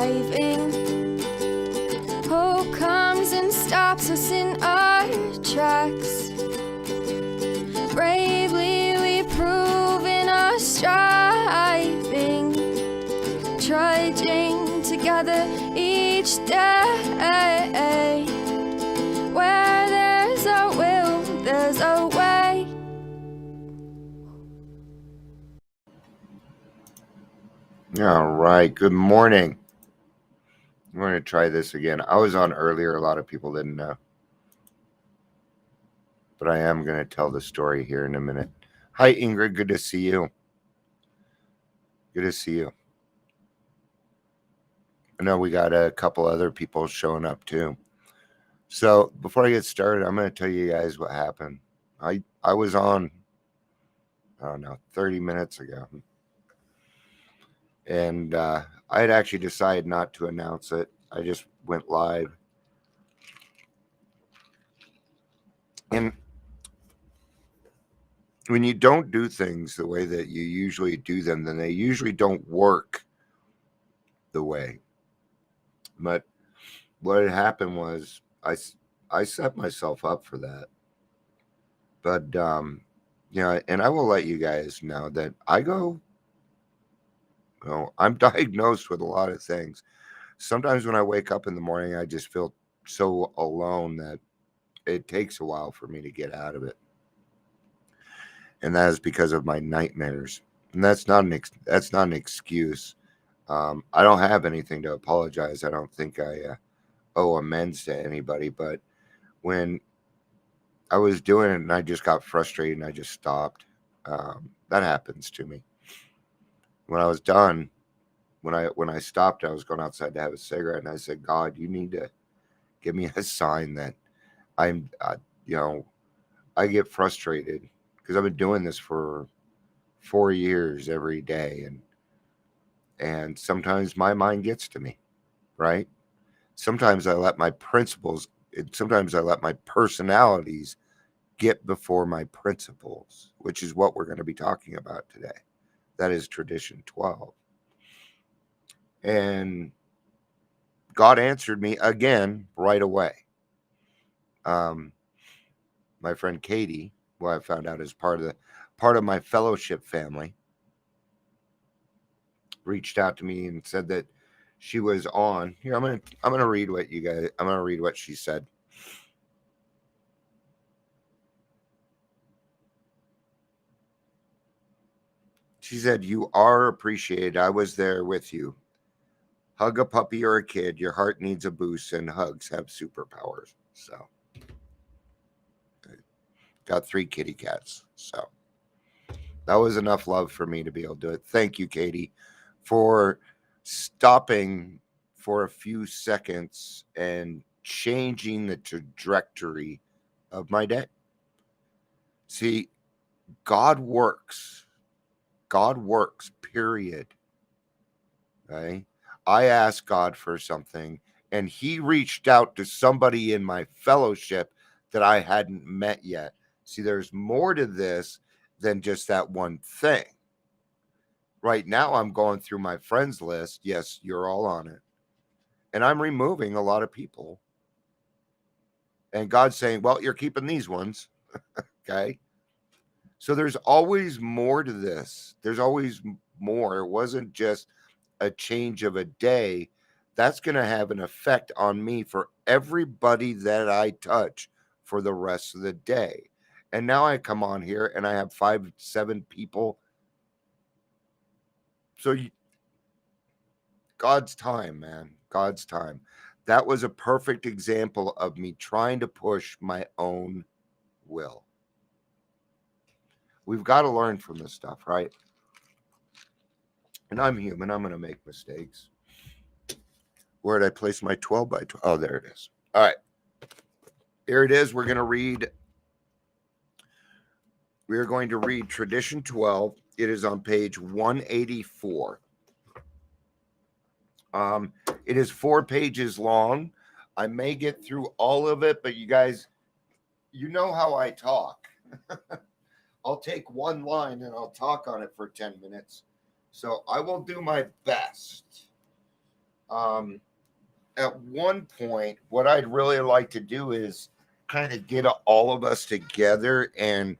driving. Hope comes and stops us in our tracks. Bravely we prove in our striving, trudging together each day. Where there's a will, there's a way. All right. Good morning. I'm going to try this again. I was on earlier. A lot of people didn't know. But I am going to tell the story here in a minute. Hi, Ingrid. Good to see you. Good to see you. I know we got a couple other people showing up too. So before I get started, I'm going to tell you guys what happened. I was on, I don't know, 30 minutes ago. And I had actually decided not to announce it. I just went live. And when you don't do things the way that you usually do them, then they usually don't work the way. But what had happened was I set myself up for that. But, and I will let you guys know that I'm diagnosed with a lot of things. Sometimes when I wake up in the morning, I just feel so alone that it takes a while for me to get out of it. And that is because of my nightmares. And that's not an excuse. I don't have anything to apologize. I don't think I owe amends to anybody. But when I was doing it and I just got frustrated and I just stopped, that happens to me. When I was done, when I stopped, I was going outside to have a cigarette, and I said, God, you need to give me a sign that I'm, I get frustrated because I've been doing this for 4 years every day, and sometimes my mind gets to me, right? Sometimes I let my sometimes I let my personalities get before my principles, which is what we're going to be talking about today. That is Tradition 12. And God answered me again right away. My friend Katie, who I found out is part of my fellowship family, reached out to me and said that she was on. Here, I'm gonna read what she said. She said, "You are appreciated. I was there with you. Hug a puppy or a kid. Your heart needs a boost, and hugs have superpowers." So, got 3 kitty cats. So, that was enough love for me to be able to do it. Thank you, Katie, for stopping for a few seconds and changing the trajectory of my day. See, God works. God works, period. Okay? I asked God for something, and He reached out to somebody in my fellowship that I hadn't met yet. See, there's more to this than just that one thing. Right now, I'm going through my friends list. Yes, you're all on it. And I'm removing a lot of people. And God's saying, well, you're keeping these ones. Okay. So there's always more to this. There's always more. It wasn't just a change of a day. That's going to have an effect on me for everybody that I touch for the rest of the day. And now I come on here and I have 5, 7 people. So God's time, man. God's time. That was a perfect example of me trying to push my own will. We've got to learn from this stuff, right? And I'm human. I'm going to make mistakes. Where did I place my 12 by 12? Oh, there it is. All right. Here it is. We're going to read Tradition 12. It is on page 184. It is 4 pages long. I may get through all of it, but you guys, you know how I talk. I'll take one line and I'll talk on it for 10 minutes. So I will do my best. Um, at one point, what I'd really like to do is kind of get all of us together, and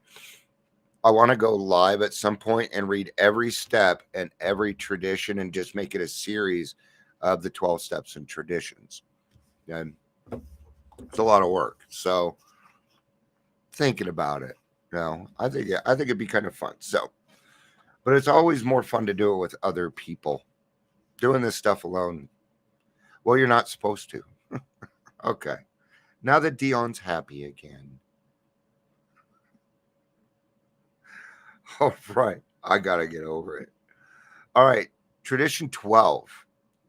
I want to go live at some point and read every step and every tradition and just make it a series of the 12 steps and traditions. And it's a lot of work. So thinking about it, I think it'd be kind of fun. So, but it's always more fun to do it with other people. Doing this stuff alone, well, you're not supposed to. Okay. Now that Dion's happy again. All right. I got to get over it. All right. Tradition 12.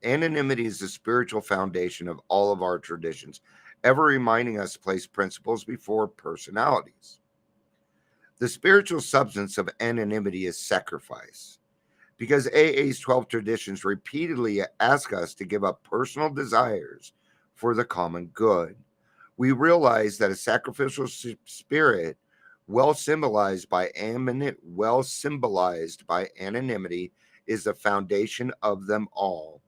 Anonymity is the spiritual foundation of all of our traditions, ever reminding us to place principles before personalities. The spiritual substance of anonymity is sacrifice. Because AA's 12 traditions repeatedly ask us to give up personal desires for the common good. We realize that a sacrificial spirit, well symbolized by anonymity, is the foundation of them all.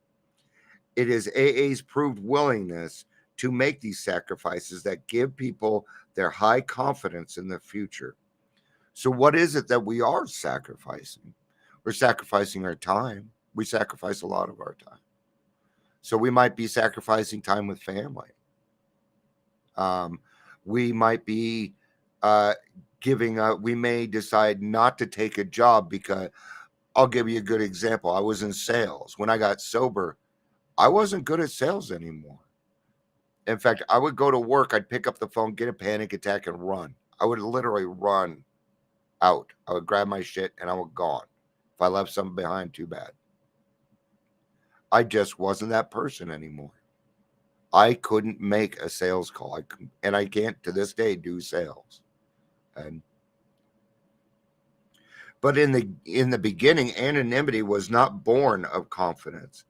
It is AA's proved willingness to make these sacrifices that give people their high confidence in the future. So, what is it that we are sacrificing? We're sacrificing our time. We sacrifice a lot of our time. So, we might be sacrificing time with family. Um, we might be giving up, we may decide not to take a job because I'll give you a good example. I was in sales. When I got sober, I wasn't good at sales anymore. In fact, I would go to work, I'd pick up the phone, get a panic attack, and run. I would literally run out. I would grab my shit and I would gone. If I left something behind, too bad. I just wasn't that person anymore. I couldn't make a sales call. And I can't to this day do sales. And but in the beginning, anonymity was not born of confidence.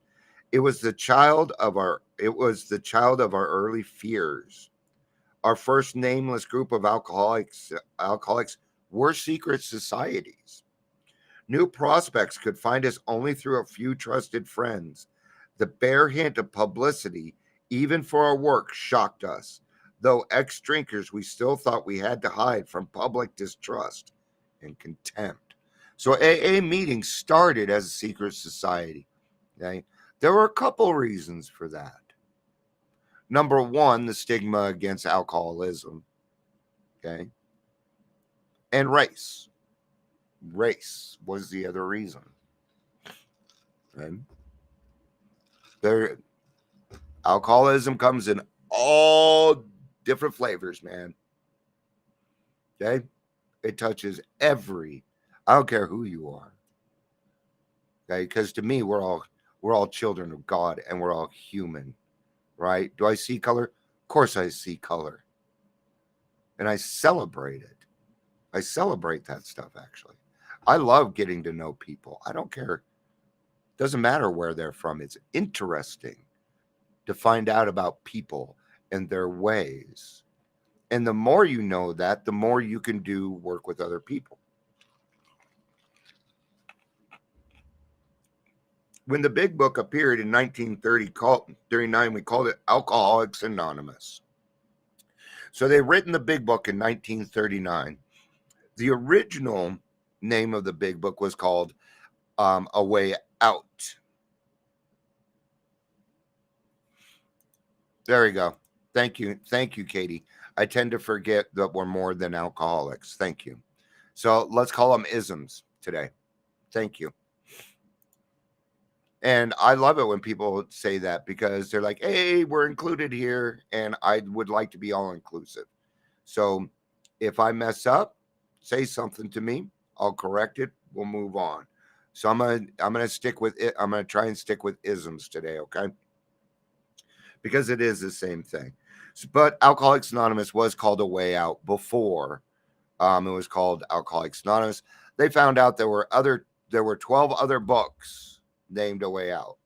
It was the child of our early fears. Our first nameless group of alcoholics were secret societies. New prospects could find us only through a few trusted friends. The bare hint of publicity, even for our work, shocked us. Though ex drinkers, we still thought we had to hide from public distrust and contempt. So AA meetings started as a secret society. Okay? There were a couple reasons for that. Number one, the stigma against alcoholism. Okay. And race. Race was the other reason. Okay. There, alcoholism comes in all different flavors, man. Okay. It touches I don't care who you are. Okay. Because to me, we're all children of God and we're all human. Right? Do I see color? Of course I see color. And I celebrate it. I celebrate that stuff, actually. I love getting to know people. I don't care. Doesn't matter where they're from. It's interesting to find out about people and their ways. And the more you know that, the more you can do work with other people. When the big book appeared in 1939, we called it Alcoholics Anonymous. So they written the big book in 1939. The original name of the big book was called A Way Out. There we go. Thank you, Katie. I tend to forget that we're more than alcoholics. Thank you. So let's call them isms today. Thank you. And I love it when people say that because they're like, hey, we're included here. And I would like to be all inclusive. So if I mess up, say something to me. I'll correct it. We'll move on. So I'm gonna stick with it. I'm gonna try and stick with isms today, okay? Because it is the same thing. But Alcoholics Anonymous was called A Way Out before. It was called Alcoholics Anonymous. They found out there were 12 other books named A Way Out.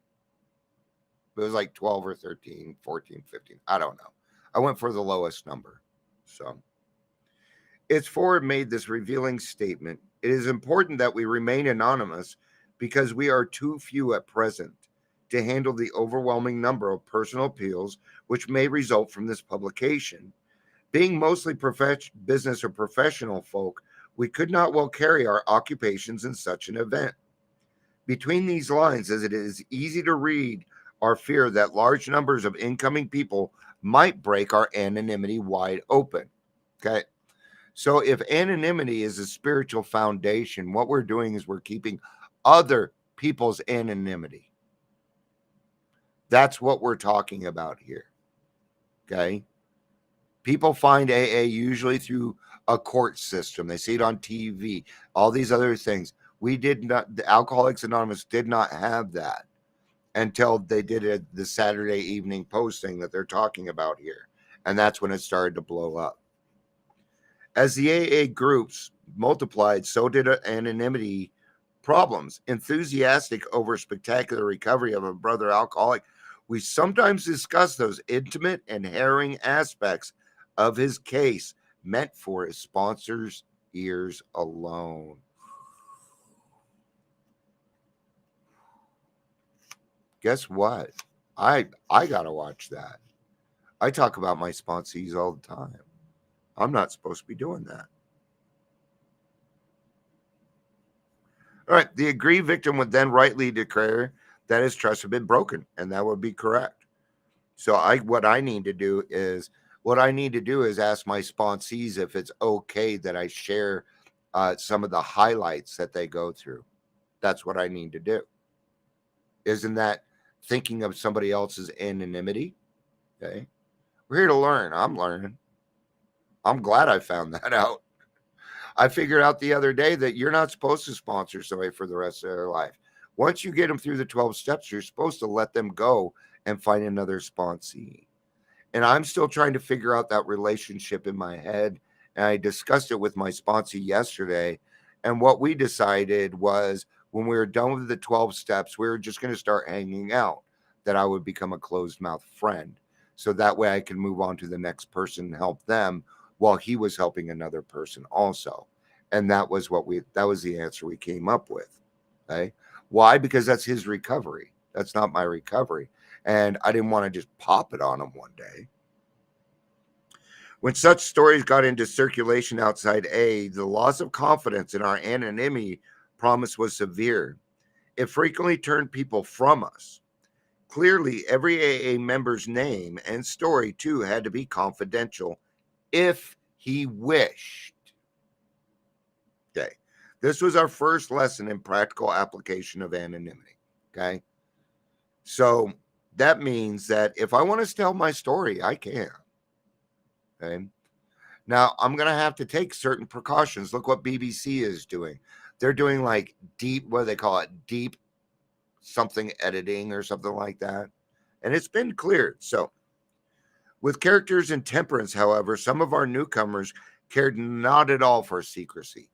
It was like 12 or 13, 14, 15. I don't know. I went for the lowest number. So its foreword made this revealing statement. It is important that we remain anonymous because we are too few at present. to handle the overwhelming number of personal appeals which may result from this publication. Being mostly business or professional folk, we could not well carry our occupations in such an event. Between these lines, as it is easy to read, our fear that large numbers of incoming people might break our anonymity wide open. Okay. So, if anonymity is a spiritual foundation, what we're doing is we're keeping other people's anonymity. That's what we're talking about here. Okay. People find AA usually through a court system. They see it on TV, all these other things. We did not, the Alcoholics Anonymous did not have that until they did it the Saturday evening posting that they're talking about here. And that's when it started to blow up. As the AA groups multiplied, so did anonymity problems. Enthusiastic over spectacular recovery of a brother alcoholic, we sometimes discuss those intimate and harrowing aspects of his case meant for his sponsors' ears alone. Guess what? I gotta watch that. I talk about my sponsees all the time. I'm not supposed to be doing that. All right. The aggrieved victim would then rightly declare that his trust had been broken, and that would be correct. So what I need to do is ask my sponsees if it's okay that I share some of the highlights that they go through. That's what I need to do. Isn't that thinking of somebody else's anonymity? Okay. We're here to learn. I'm learning. I'm glad I found that out. I figured out the other day that you're not supposed to sponsor somebody for the rest of their life. Once you get them through the 12 steps, you're supposed to let them go and find another sponsee. And I'm still trying to figure out that relationship in my head. And I discussed it with my sponsee yesterday. And what we decided was when we were done with the 12 steps, we were just going to start hanging out, that I would become a closed mouth friend. So that way I can move on to the next person and help them while he was helping another person also. And that was the answer we came up with. Okay. Why? Because that's his recovery. That's not my recovery. And I didn't want to just pop it on him one day. When such stories got into circulation outside A, the loss of confidence in our anonymity promise was severe. It frequently turned people from us. Clearly, every AA member's name and story, too, had to be confidential if he wished. Okay. This was our first lesson in practical application of anonymity. Okay. So that means that if I want to tell my story, I can. Okay. Now I'm going to have to take certain precautions. Look what BBC is doing. They're doing like deep, what do they call it? Deep something editing or something like that. And it's been cleared. So with characters and temperance, however, some of our newcomers cared not at all for secrecy.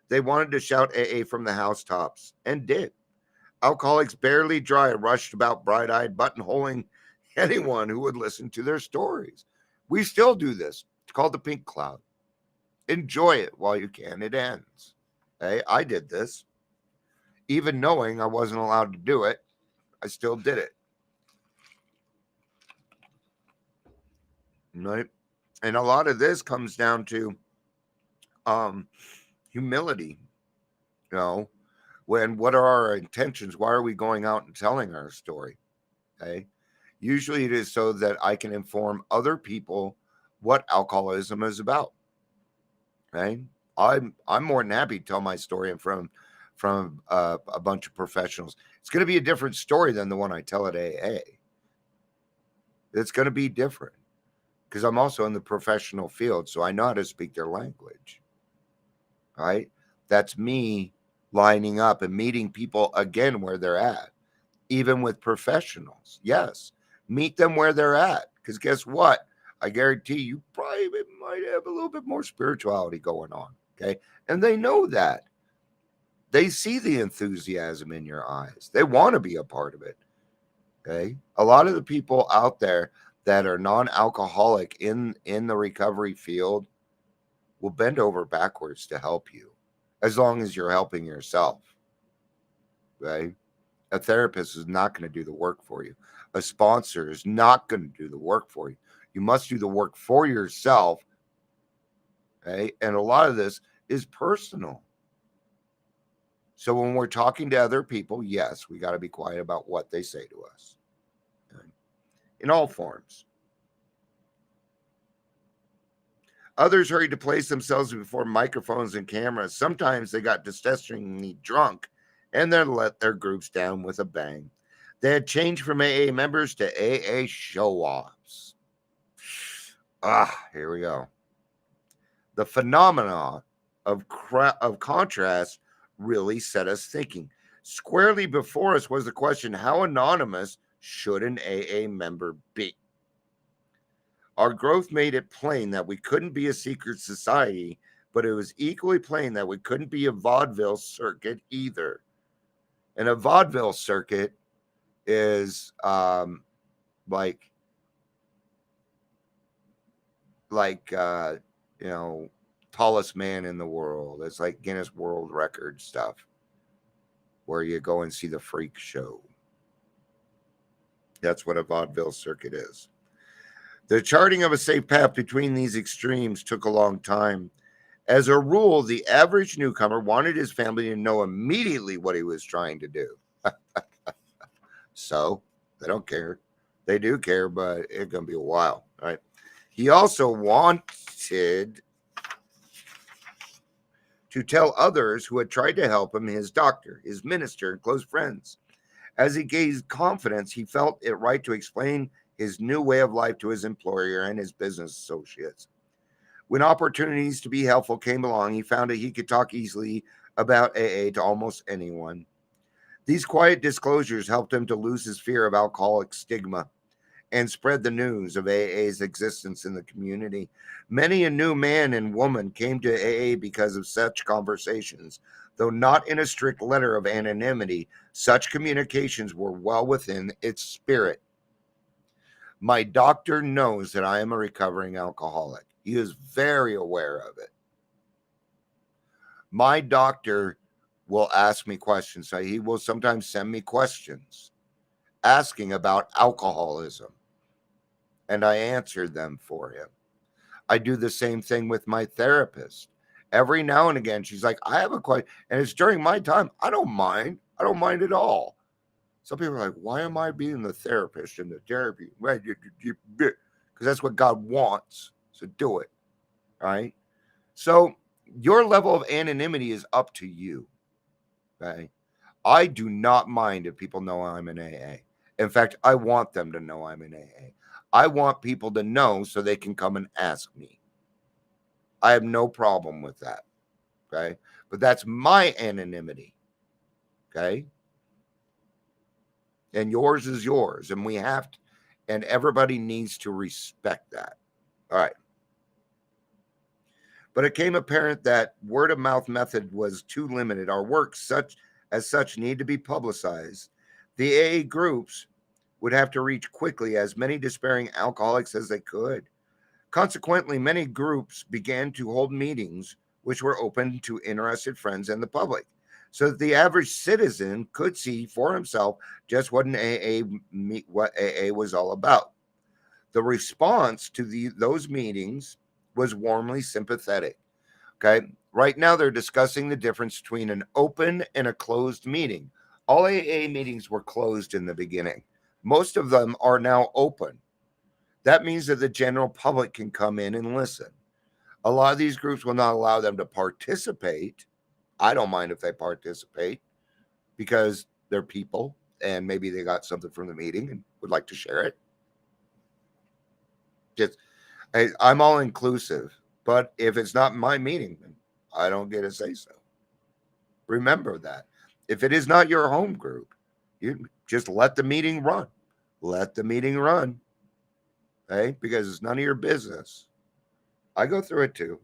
They wanted to shout AA from the housetops, and did. Alcoholics barely dry rushed about bright-eyed, buttonholing anyone who would listen to their stories. We still do this. It's called the pink cloud. Enjoy it while you can. It ends. Hey, I did this. Even knowing I wasn't allowed to do it, I still did it. Right? And a lot of this comes down to humility. What are our intentions? Why are we going out and telling our story? Okay. Usually it is so that I can inform other people what alcoholism is about. Okay. I'm more than happy to tell my story in front from a bunch of professionals. It's going to be a different story than the one I tell at AA. It's going to be different because I'm also in the professional field, so I know how to speak their language. Right? That's me lining up and meeting people again where they're at, even with professionals. Yes, meet them where they're at, because guess what? I guarantee you probably might have a little bit more spirituality going on. Okay. And they know that. They see the enthusiasm in your eyes. They want to be a part of it. Okay. A lot of the people out there that are non-alcoholic in the recovery field will bend over backwards to help you, as long as you're helping yourself. Right. A therapist is not going to do the work for you. A sponsor is not going to do the work for you. You must do the work for yourself. Okay? And a lot of this is personal. So when we're talking to other people, yes, we got to be quiet about what they say to us. Okay? In all forms. Others hurried to place themselves before microphones and cameras. Sometimes they got disgustingly drunk and then let their groups down with a bang. They had changed from AA members to AA show-offs. Here we go. The phenomena of contrast really set us thinking. Squarely before us was the question, how anonymous should an AA member be? Our growth made it plain that we couldn't be a secret society, but it was equally plain that we couldn't be a vaudeville circuit either. And a vaudeville circuit is like tallest man in the world. It's like Guinness World Record stuff, where you go and see the freak show. That's what a vaudeville circuit is. The charting of a safe path between these extremes took a long time. As a rule, the average newcomer wanted his family to know immediately what he was trying to do. So they don't care. They do care, but it's going to be a while, right? He also wanted to tell others who had tried to help him, his doctor, his minister, and close friends. As he gained confidence, he felt it right to explain his new way of life to his employer and his business associates. When opportunities to be helpful came along, he found that he could talk easily about AA to almost anyone. These quiet disclosures helped him to lose his fear of alcoholic stigma and spread the news of AA's existence in the community. Many a new man and woman came to AA because of such conversations. Though not in a strict letter of anonymity, such communications were well within its spirit. My doctor knows that I am a recovering alcoholic. He is very aware of it. My doctor will ask me questions. So he will sometimes send me questions asking about alcoholism, and I answered them for him. I do the same thing with my therapist. Every now and again, she's like, I have a question, and it's during my time. I don't mind. I don't mind at all. Some people are like, why am I being the therapist in the therapy? Because that's what God wants. So do it. All right. So your level of anonymity is up to you. Okay. I do not mind if people know I'm in AA. In fact, I want them to know I'm in AA. I want people to know so they can come and ask me. I have no problem with that. Okay. But that's my anonymity. Okay. And yours is yours. And we have to, and everybody needs to respect that. All right. But it became apparent that word of mouth method was too limited. Our work as such need to be publicized. The AA groups would have to reach quickly as many despairing alcoholics as they could. Consequently, many groups began to hold meetings which were open to interested friends and the public, so that the average citizen could see for himself just what what AA was all about. The response to those meetings was warmly sympathetic. Okay, right now they're discussing the difference between an open and a closed meeting. All AA meetings were closed in the beginning. Most of them are now open. That means that the general public can come in and listen. A lot of these groups will not allow them to participate. I don't mind if they participate because they're people and maybe they got something from the meeting and would like to share it. I'm all inclusive, but if it's not my meeting, I don't get to say so. Remember that. If it is not your home group, you just let the meeting run. Let the meeting run. Okay? Because it's none of your business. I go through it too.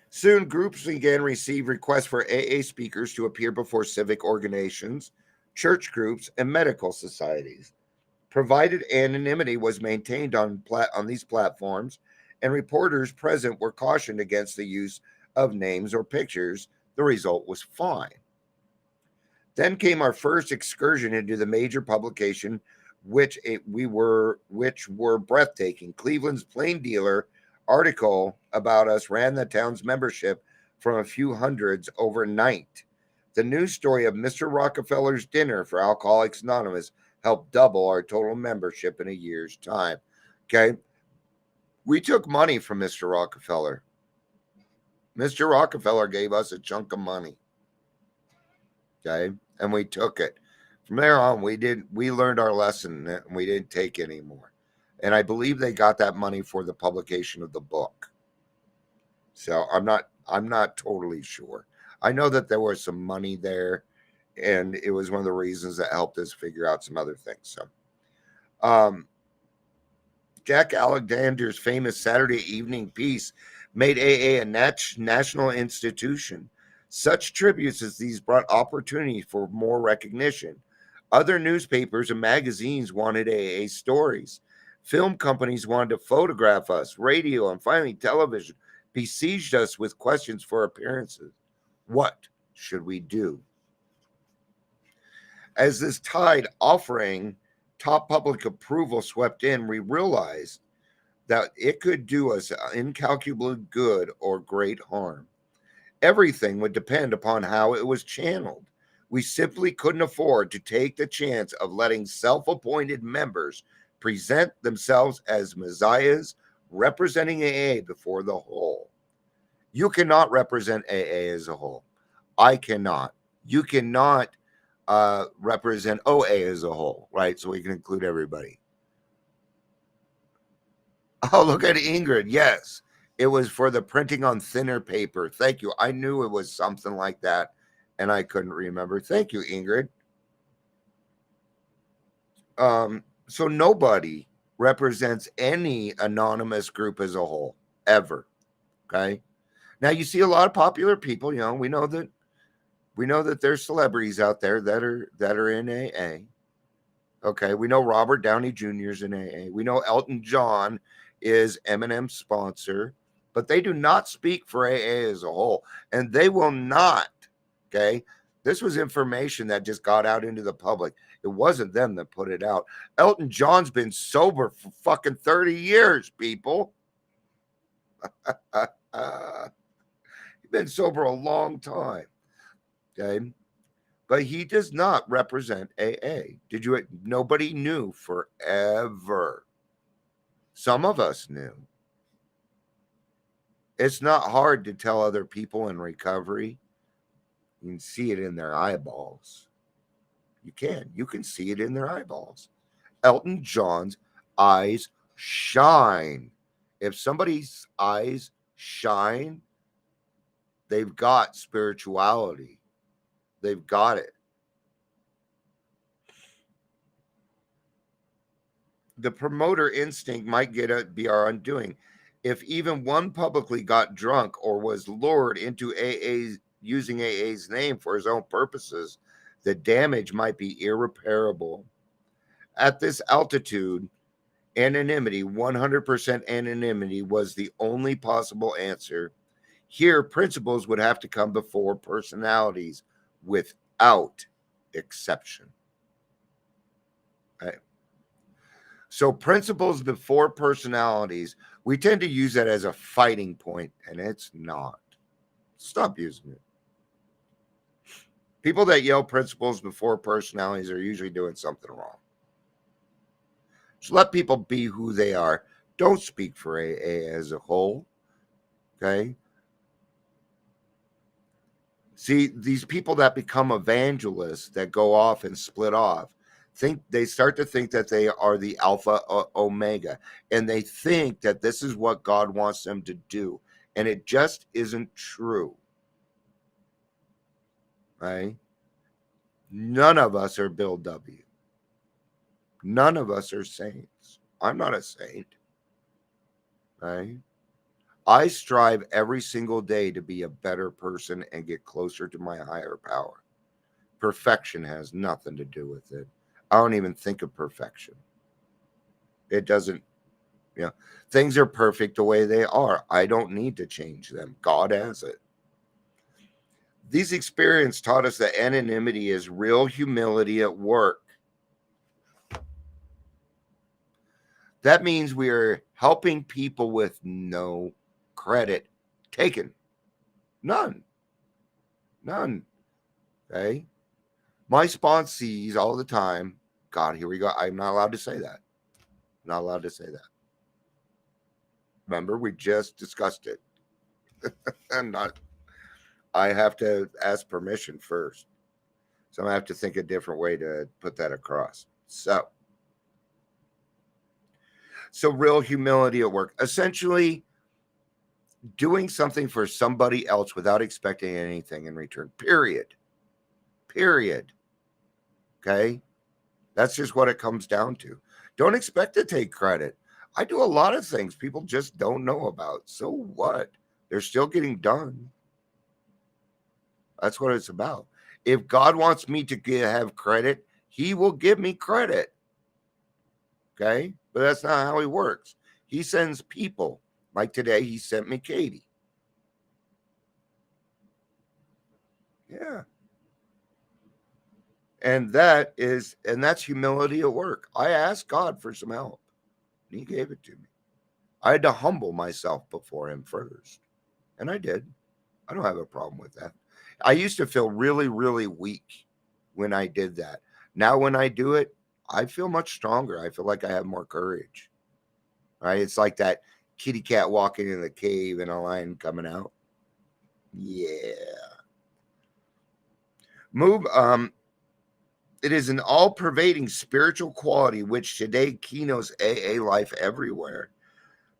Soon, groups began to receive requests for AA speakers to appear before civic organizations, church groups, and medical societies. Provided anonymity was maintained on these platforms, and reporters present were cautioned against the use of names or pictures The result was fine. Then came our first excursion into the major publication, which were breathtaking. Cleveland's Plain Dealer article about us ran the town's membership from a few hundreds overnight. The news story of Mr. Rockefeller's dinner for Alcoholics Anonymous helped double our total membership in a year's time. Okay. We took money from Mr. Rockefeller. Mr. Rockefeller gave us a chunk of money. Okay. And we took it. From there on, we learned our lesson and we didn't take any more. And I believe they got that money for the publication of the book. So I'm not totally sure. I know that there was some money there, and it was one of the reasons that helped us figure out some other things. So Jack Alexander's famous Saturday evening piece made AA a national institution. Such tributes as these brought opportunity for more recognition. Other newspapers and magazines wanted AA stories. Film companies wanted to photograph us. Radio and finally television besieged us with questions for appearances. What should we do? As this tide offering top public approval swept in, we realized that it could do us incalculably good or great harm. Everything would depend upon how it was channeled. We simply couldn't afford to take the chance of letting self-appointed members present themselves as messiahs representing AA before the whole. You cannot represent AA as a whole. I cannot. You cannot represent OA as a whole, right? So we can include everybody. Oh, look at Ingrid. Yes, it was for the printing on thinner paper. Thank you. I knew it was something like that, and I couldn't remember. Thank you, Ingrid. So nobody represents any anonymous group as a whole, ever. Okay. Now you see a lot of popular people. You know, we know that there's celebrities out there that are in AA. Okay, we know Robert Downey Jr. is in AA. We know Elton John is Eminem's sponsor, but they do not speak for AA as a whole, and they will not. Okay, this was information that just got out into the public. It wasn't them that put it out. Elton John's been sober for fucking 30 years, people. He's been sober a long time. Okay. But he does not represent AA. Did you? Nobody knew forever. Some of us knew. It's not hard to tell other people in recovery. You can see it in their eyeballs. You can see it in their eyeballs. Elton John's eyes shine. If somebody's eyes shine, they've got spirituality. They've got it. The promoter instinct might be our undoing. If even one publicly got drunk or was lured into using AA's name for his own purposes, the damage might be irreparable. At this altitude, anonymity, 100% anonymity, was the only possible answer. Here, principles would have to come before personalities without exception. Okay. So principles before personalities, we tend to use that as a fighting point, and it's not. Stop using it. People that yell principles before personalities are usually doing something wrong. Just let people be who they are. Don't speak for AA as a whole. Okay? See, these people that become evangelists that go off and split off, they start to think that they are the Alpha Omega, and they think that this is what God wants them to do, and it just isn't true. Right? None of us are Bill W. None of us are saints. I'm not a saint. Right? I strive every single day to be a better person and get closer to my higher power. Perfection has nothing to do with it. I don't even think of perfection. It doesn't, things are perfect the way they are. I don't need to change them. God has it. These experiences taught us that anonymity is real humility at work. That means we are helping people with no credit taken. None. Okay. My sponsees all the time. God, here we go. I'm not allowed to say that. Not allowed to say that. Remember, we just discussed it. I'm not. I have to ask permission first. So I have to think a different way to put that across. So real humility at work. Essentially, doing something for somebody else without expecting anything in return. Period. Okay? That's just what it comes down to. Don't expect to take credit. I do a lot of things people just don't know about. So what? They're still getting done. That's what it's about. If God wants me to have credit, he will give me credit. Okay? But that's not how he works. He sends people. Like today, he sent me Katie. Yeah. And that's humility at work. I asked God for some help, and he gave it to me. I had to humble myself before him first. And I did. I don't have a problem with that. I used to feel really, really weak when I did that. Now, when I do it, I feel much stronger. I feel like I have more courage. Right? It's like that kitty cat walking in the cave and a lion coming out. Yeah. Move. It is an all-pervading spiritual quality which today keynotes AA life everywhere.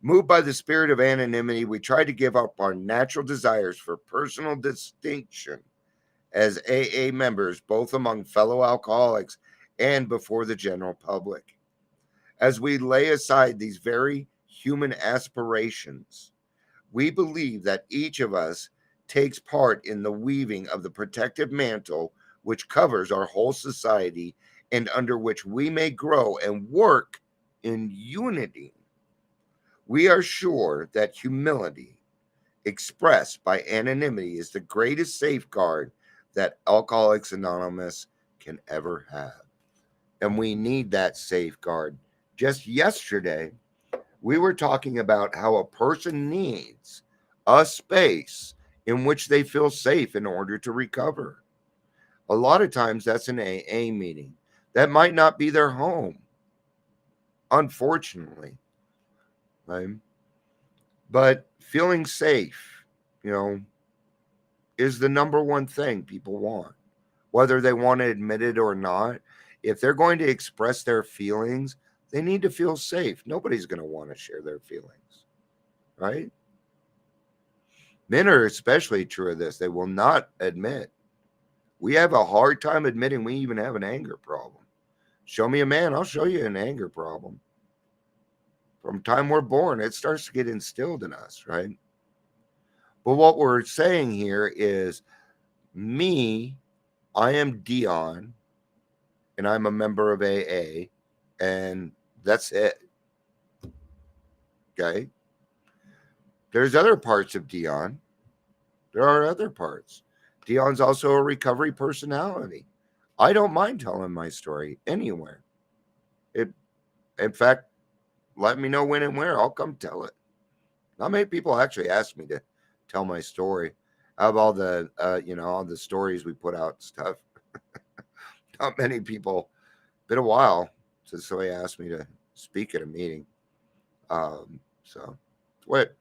Moved by the spirit of anonymity, we try to give up our natural desires for personal distinction as AA members, both among fellow alcoholics and before the general public. As we lay aside these very human aspirations, we believe that each of us takes part in the weaving of the protective mantle which covers our whole society and under which we may grow and work in unity. We are sure that humility expressed by anonymity is the greatest safeguard that Alcoholics Anonymous can ever have. And we need that safeguard. Just yesterday, we were talking about how a person needs a space in which they feel safe in order to recover. A lot of times that's an AA meeting. That might not be their home, unfortunately. Right? But feeling safe, is the number one thing people want. Whether they want to admit it or not, if they're going to express their feelings, they need to feel safe. Nobody's going to want to share their feelings, right? Men are especially true of this. They will not admit. We have a hard time admitting we even have an anger problem. Show me a man, I'll show you an anger problem. From the time we're born, it starts to get instilled in us, right? But what we're saying here is me, I am Dion, and I'm a member of AA, and that's it. Okay? There's other parts of Dion. There are other parts. Dion's also a recovery personality. I don't mind telling my story anywhere. In fact, let me know when and where. I'll come tell it. Not many people actually ask me to tell my story of all the, all the stories we put out and stuff. Not many people. Been a while since somebody asked me to speak at a meeting. So, what?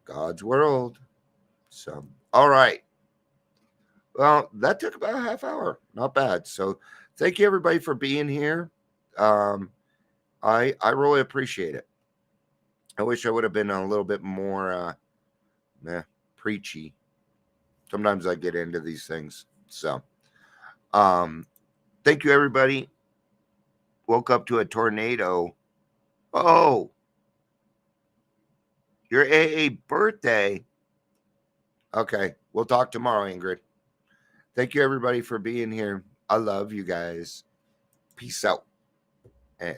God's world. So, all right. Well, that took about a half hour. Not bad. So, thank you everybody for being here. I really appreciate it. I wish I would have been a little bit more preachy. Sometimes I get into these things. So, thank you everybody. Woke up to a tornado. Oh, your AA birthday. Okay, we'll talk tomorrow, Ingrid. Thank you everybody for being here. I love you guys. Peace out. And